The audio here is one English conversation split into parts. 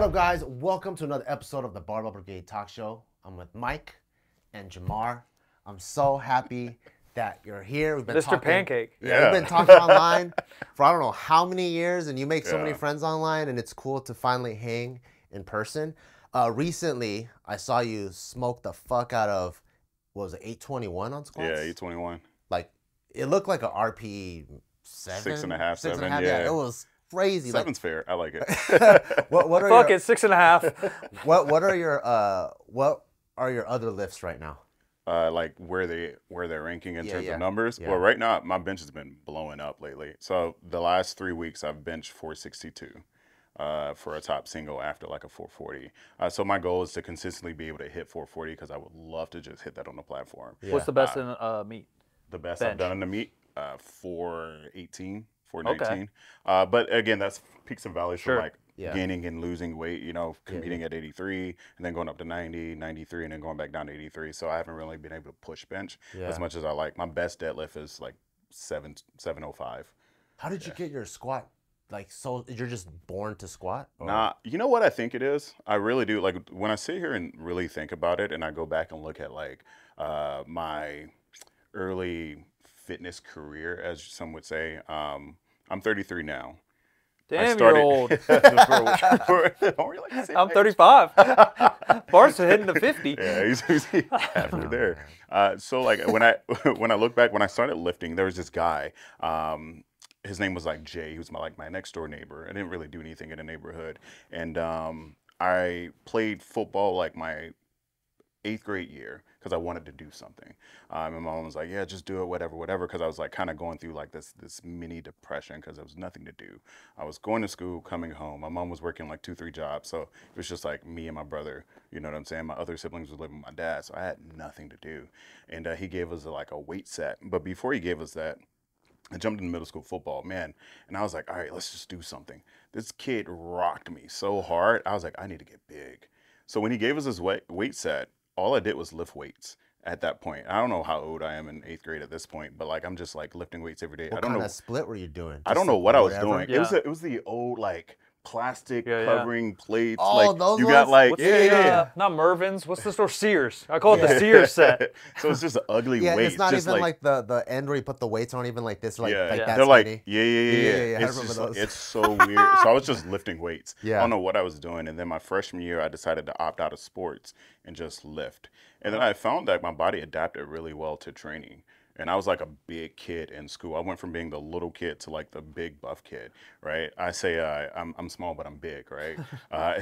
up, guys? Welcome to another episode of the Barbell Brigade Talk Show. I'm with Mike and Jamar. I'm so happy that you're here. We've been Mr. Pancake. Yeah, we've been talking online for I don't know how many years, and you make so many friends online, and it's cool to finally hang in person. Recently, I saw you smoke the fuck out of, what was it, 821 on squats? Yeah, 821. Like, it looked like a RPE 7? 6.5, 7, yeah. It was crazy. 7's fair. I like it. What are Fuck it, 6.5. what are your other lifts right now? Like where they're ranking in terms of numbers. Yeah. Well, right now my bench has been blowing up lately. So the last 3 weeks I've benched 462 for a top single after like a 440. So my goal is to consistently be able to hit 440 because I would love to just hit that on the platform. Yeah. What's the best in meet? The best bench? I've done in the meet, 418, 419. Okay. But again, that's peaks and valleys Sure. from like gaining and losing weight, you know, competing at 83 and then going up to 90, 93, and then going back down to 83. So I haven't really been able to push bench as much as I like. My best deadlift is like 705. How did you get your squat? Like, so you're just born to squat? Or? Nah, you know what I think it is? I really do. Like when I sit here and really think about it and I go back and look at like my early fitness career, as some would say, I'm 33 now. Damn, you're old. I'm 35. Bart's hitting the 50. Yeah, he's halfway there. So like when I look back, when I started lifting, there was this guy. His name was like Jay. He was my next door neighbor. I didn't really do anything in the neighborhood, and I played football like my 8th grade year because I wanted to do something. My mom was like, yeah, just do it, whatever, because I was like kind of going through like this mini depression because there was nothing to do. I was going to school, coming home. My mom was working like 2-3 jobs, so it was just like me and my brother, you know what I'm saying? My other siblings were living with my dad, so I had nothing to do. And he gave us like a weight set, but before he gave us that, I jumped into middle school football, man, and I was like, all right, let's just do something. This kid rocked me so hard, I was like, I need to get big. So when he gave us his weight set, all I did was lift weights at that point. I don't know how old I am in 8th grade at this point, but like I'm just like lifting weights every day. What kind of split were you doing? I don't know what I was doing. Yeah. It was the old like plastic covering plates. Oh, like those you ones? got like not Mervin's. What's the store? Sears. I call it the Sears set. So it's just an ugly weight. It's not just even like the end where you put the weights on, even like this, like that. They're like yeah. It's I remember just those. it's so weird. So I was just lifting weights. Yeah. I don't know what I was doing, and then my freshman year I decided to opt out of sports and just lift. And then I found that my body adapted really well to training. And I was like a big kid in school. I went from being the little kid to like the big buff kid, right? I say I'm small, but I'm big, right?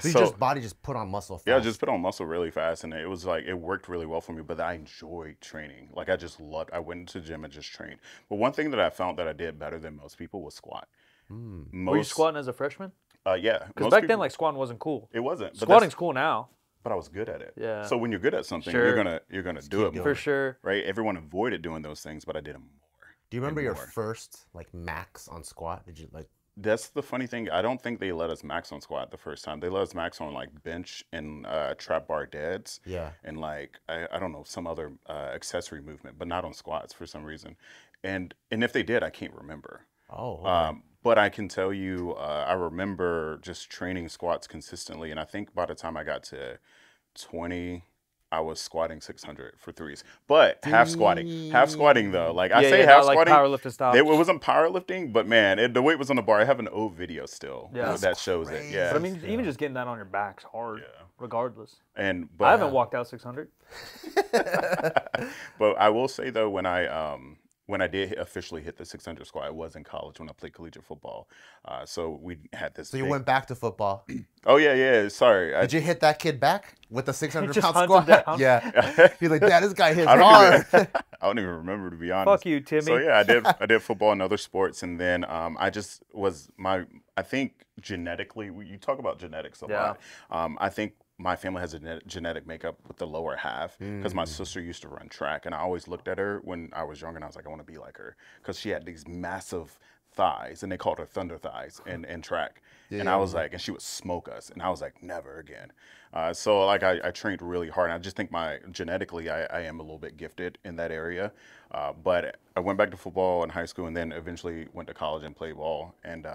So body just put on muscle fast. Yeah, I just put on muscle really fast, and it was like, it worked really well for me, but I enjoyed training. Like I just loved, I went into the gym and just trained. But one thing that I found that I did better than most people was squat. Were you squatting as a freshman? Yeah. Because back then, like squatting wasn't cool. It wasn't. Squatting's cool now. But I was good at it. Yeah. So when you're good at something, you're gonna do it more. For sure. Right? Everyone avoided doing those things, but I did them more. Do you remember your first like max on squat? Did you like? That's the funny thing. I don't think they let us max on squat the first time. They let us max on like bench and trap bar deads. Yeah. And like I don't know, some other accessory movement, but not on squats for some reason. And if they did, I can't remember. Oh. Okay. But I can tell you, I remember just training squats consistently, and I think by the time I got to 20, I was squatting 600 for threes. But half squatting though. Like I say, half squatting. Like powerlifting style. It wasn't powerlifting, but man, the weight was on the bar. I have an old video still that shows it. Yeah. But I mean, even just getting that on your back's hard, regardless. But I haven't walked out 600. But I will say though, when I did officially hit the 600 squat, I was in college when I played collegiate football. So we had this. So you went back to football. Oh yeah. Sorry. Did you hit that kid back with the 600-pound squat? Down? Yeah. He's like, Dad, this guy hits hard. I don't even remember, to be honest. Fuck you, Timmy. So yeah, I did football and other sports, and then I just was I think genetically, you talk about genetics a lot. I think my family has a genetic makeup with the lower half because my sister used to run track, and I always looked at her when I was younger and I was like, I want to be like her because she had these massive thighs, and they called her thunder thighs in track. And I was like, and she would smoke us, and I was like, never again. So like I trained really hard, and I just think genetically I am a little bit gifted in that area. But I went back to football in high school, and then eventually went to college and played ball. And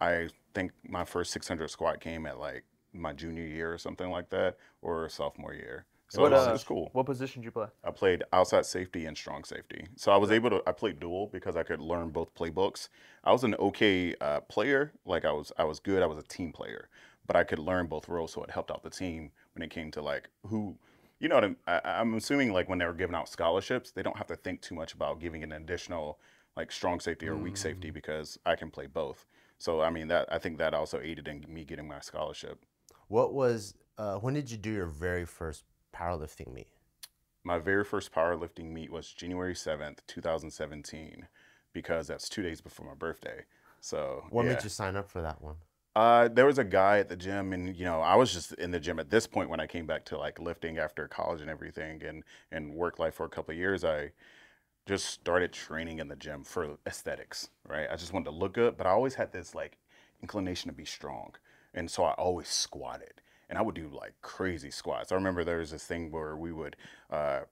I think my first 600 squat came at like my junior year or something like that, or sophomore year. So What, it's cool. What position did you play? I played outside safety and strong safety. So I was able to, I played dual because I could learn both playbooks. I was an okay player. Like I was good. I was a team player, but I could learn both roles. So it helped out the team when it came to like who, you know what I'm assuming like when they were giving out scholarships, they don't have to think too much about giving an additional like strong safety or weak safety because I can play both. So, I mean, I think that also aided in me getting my scholarship. What was, when did you do your very first powerlifting meet? My very first powerlifting meet was January 7th, 2017, because that's 2 days before my birthday. So, What made you sign up for that one? There was a guy at the gym, and you know, I was just in the gym at this point when I came back to like lifting after college and everything, and work life for a couple of years. I just started training in the gym for aesthetics, right? I just wanted to look good, but I always had this like inclination to be strong, and so I always squatted, and I would do like crazy squats. I remember there was this thing where we would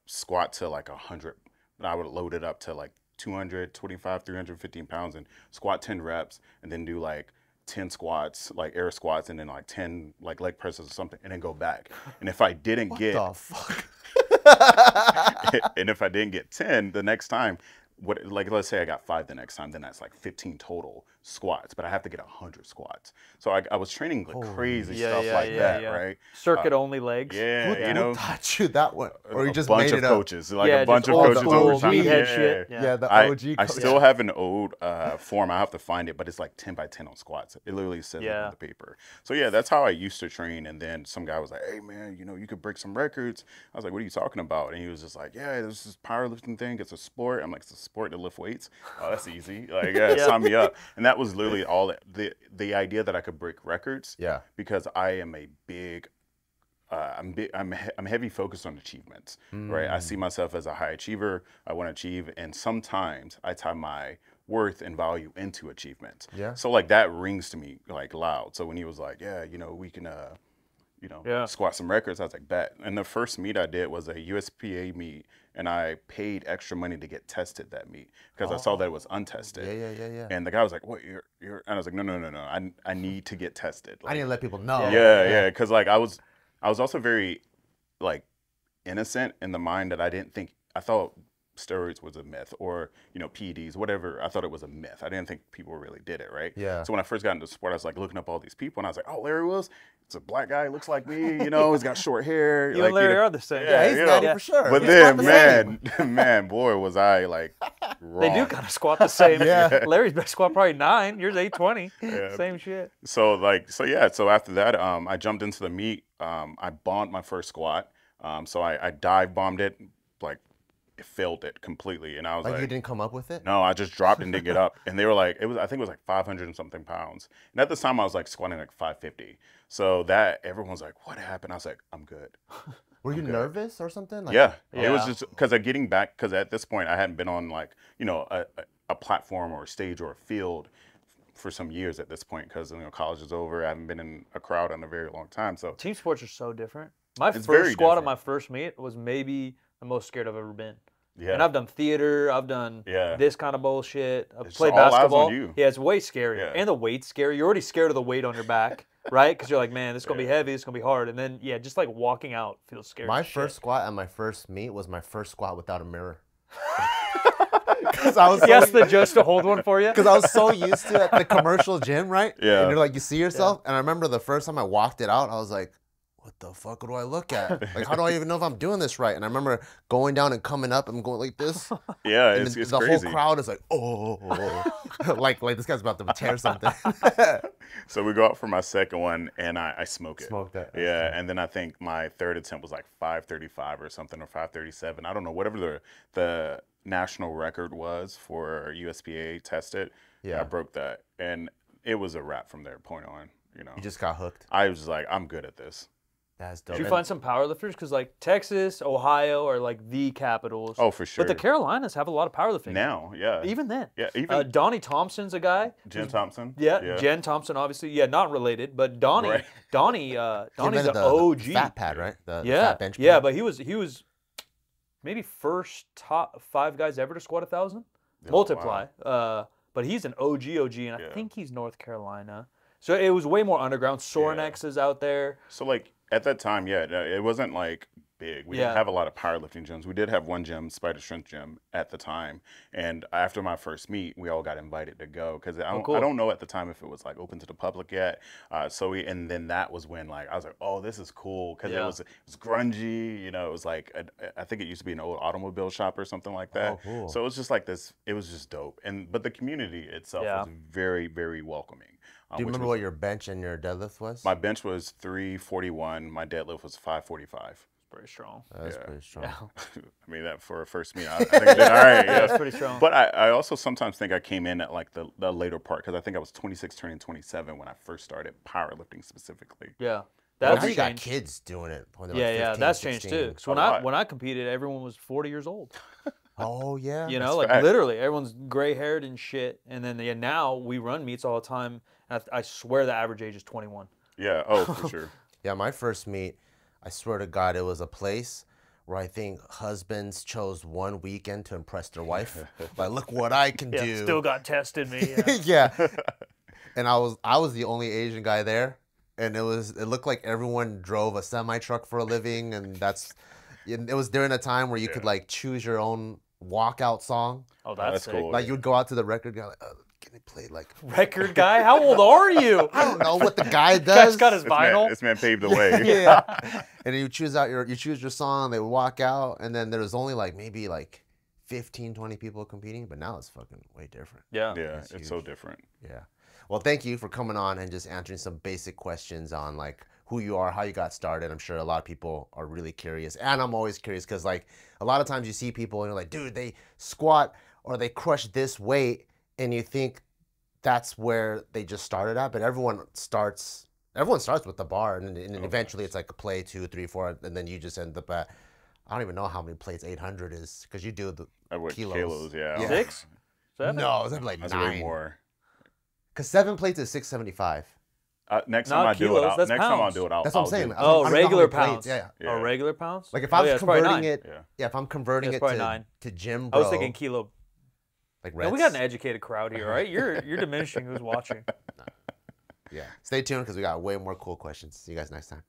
squat to like 100, and I would load it up to like 225, 315 pounds, and squat 10 reps, and then do like 10 squats, like air squats, and then like 10 like leg presses or something, and then go back. And if I didn't What get the fuck? and if I didn't get 10 the next time, what, like let's say I got 5 the next time, then that's like 15 total squats, but I have to get 100 squats. So I was training like crazy stuff like that, right? Circuit only legs. Yeah, you know, Who taught you that one? Or you just a bunch made of it up? coaches, like Yeah, a bunch just of old coaches school over time. meathead shit. Yeah, the I OG I coach. still have an old form. I have to find it, but it's like 10 by 10 on squats. It literally says it on the paper. So yeah, that's how I used to train. And then some guy was like, "Hey man, you know, you could break some records." I was like, "What are you talking about?" And he was just like, "Yeah, this is powerlifting thing. It's a sport." I'm like, "It's a sport to lift weights? Oh, that's easy. Like, yeah, sign me up." And that was literally all the idea that I could break records. Yeah. Because I am a big I'm heavy focused on achievements, right? I see myself as a high achiever. I want to achieve, and sometimes I tie my worth and value into achievements. Yeah. So like that rings to me like loud. So when he was like, "Yeah, you know, we can squat some records," I was like, "Bet." And the first meet I did was a USPA meet, and I paid extra money to get tested that meet because I saw that it was untested. Yeah. And the guy was like, "What? You're?" And I was like, No. I need to get tested. Like, I need to let people know. yeah. Because like I was also very like innocent in the mind that I thought steroids was a myth, or PEDs, whatever. I thought it was a myth. I didn't think people really did it, right? Yeah. So when I first got into sport, I was like looking up all these people, and I was like, "Oh, Larry Wills, it's a black guy, looks like me, he's got short hair." You and Larry are the same. Yeah, he's natty for sure. But He's then, man, boy, was I like wrong. They do kind of squat the same. Yeah. Larry's best squat probably 9. Yours 820. Same shit. So after that, I jumped into the meet. I bombed my first squat. So I dive bombed it, like it failed it completely, and I was like, you didn't come up with it? No, I just dropped and didn't get up. And they were like, I think it was like 500 and something pounds. And at this time I was like squatting like 550. So that everyone was like, "What happened?" I was like, "I'm good." Were you nervous or something? Like, Yeah. It was just because of getting back, because at this point I hadn't been on like, a platform or a stage or a field for some years at this point, because college is over. I haven't been in a crowd in a very long time. So team sports are so different. My very first squat different. at my first meet was maybe the most scared I've ever been. yeah. And I've done theater, I've done this kind of bullshit. I've It's played all eyes on basketball. you. Yeah, it's way scarier. Yeah. And the weight's scary. You're already scared of the weight on your back, right? Because you're like, man, this is going to be heavy, this is going to be hard. And then, just like walking out feels scary. My first squat at my first meet was my first squat without a mirror. Because I was the judge to hold one for you? Because I was so used to it at the commercial gym, right? Yeah. And you're like, you see yourself. And I remember the first time I walked it out, I was like, what the fuck do I look at? Like, how do I even know if I'm doing this right? And I remember going down and coming up and going like this. Yeah, and it's the crazy. whole crowd is like, oh. like this guy's about to tear something. So we go out for my second one, and I smoke it. Smoked that. Yeah, and then I think my third attempt was like 535 or something, or 537. I don't know, whatever the national record was for USPA tested. Yeah. I broke that, and it was a wrap from there point on. You just got hooked. I was like, I'm good at this. That's dope. Did you find some powerlifters? Because like Texas, Ohio are like the capitals. Oh, for sure. But the Carolinas have a lot of powerlifting. Now, yeah. Even then. Yeah, even Donnie Thompson's a guy. Jen Thompson. Yeah, Jen Thompson, obviously. Yeah, not related, but Donnie's an OG. The fat pad, right? The Yeah, fat bench yeah, pad. but he was maybe first top 5 guys ever to squat 1,000. Oh, Multiply. wow. But he's an OG, and I think he's North Carolina. So it was way more underground. Sorinex is out there. So like at that time, yeah, it wasn't like big. We didn't have a lot of powerlifting gyms. We did have one gym, Spider Strength Gym, at the time. And after my first meet, we all got invited to go because I don't know at the time if it was like open to the public yet. And then that was when like I was like, oh, this is cool because it was grungy. You know, it was like I think it used to be an old automobile shop or something like that. Oh, cool. So it was just like this. It was just dope. But the community itself was very, very welcoming. Do you remember what your bench and your deadlift was? My bench was 341. My deadlift was 545. Pretty strong. That's pretty strong. Yeah. I mean, that for a first meet, I think I did all right. Yeah, that's pretty strong. But I also sometimes think I came in at like the later part because I think I was 26 turning 27 when I first started powerlifting specifically. Yeah. That's you got kids doing it. When they're like 15, that's 16. changed too. Because when I competed, everyone was 40 years old. Oh yeah. You know, like literally, everyone's gray haired and shit. And then now we run meets all the time. And I swear the average age is 21. Yeah. Oh, for sure. Yeah, my first meet, I swear to God, it was a place where I think husbands chose one weekend to impress their wife. Like, look what I can do. Still got tested me. Yeah. And I was the only Asian guy there, and it looked like everyone drove a semi truck for a living, and it was during a time where you could like choose your own walkout song. Oh, that's cool. Like you would go out to the record guy, like, can they play like record guy? How old are you? I don't know what the guy does. Guy's got his vinyl. This man paved the way. Yeah. And you choose your song, they would walk out, and then there was only like maybe like 15, 20 people competing, but now it's fucking way different. Yeah. Yeah, it's so different. Yeah. Well, thank you for coming on and just answering some basic questions on like who you are, how you got started. I'm sure a lot of people are really curious, and I'm always curious because like a lot of times you see people and you're like, dude, they squat or they crush this weight, and you think that's where they just started at, but everyone starts with the bar, and eventually it's like a play 2, 3, 4, and then you just end up at, I don't even know how many plates 800 is because you do the kilos. Yeah. 6? 7? No, it's like That's 9. way more. Because 7 plates is 675. Next time I do it, I'll do it. That's what I'm saying. Oh, regular pounds. Yeah. Oh, regular pounds. Like if I'm converting it, if I'm converting it to gym, I was thinking kilo. Like we got an educated crowd here, right? You're diminishing who's watching. Yeah. Stay tuned because we got way more cool questions. See you guys next time.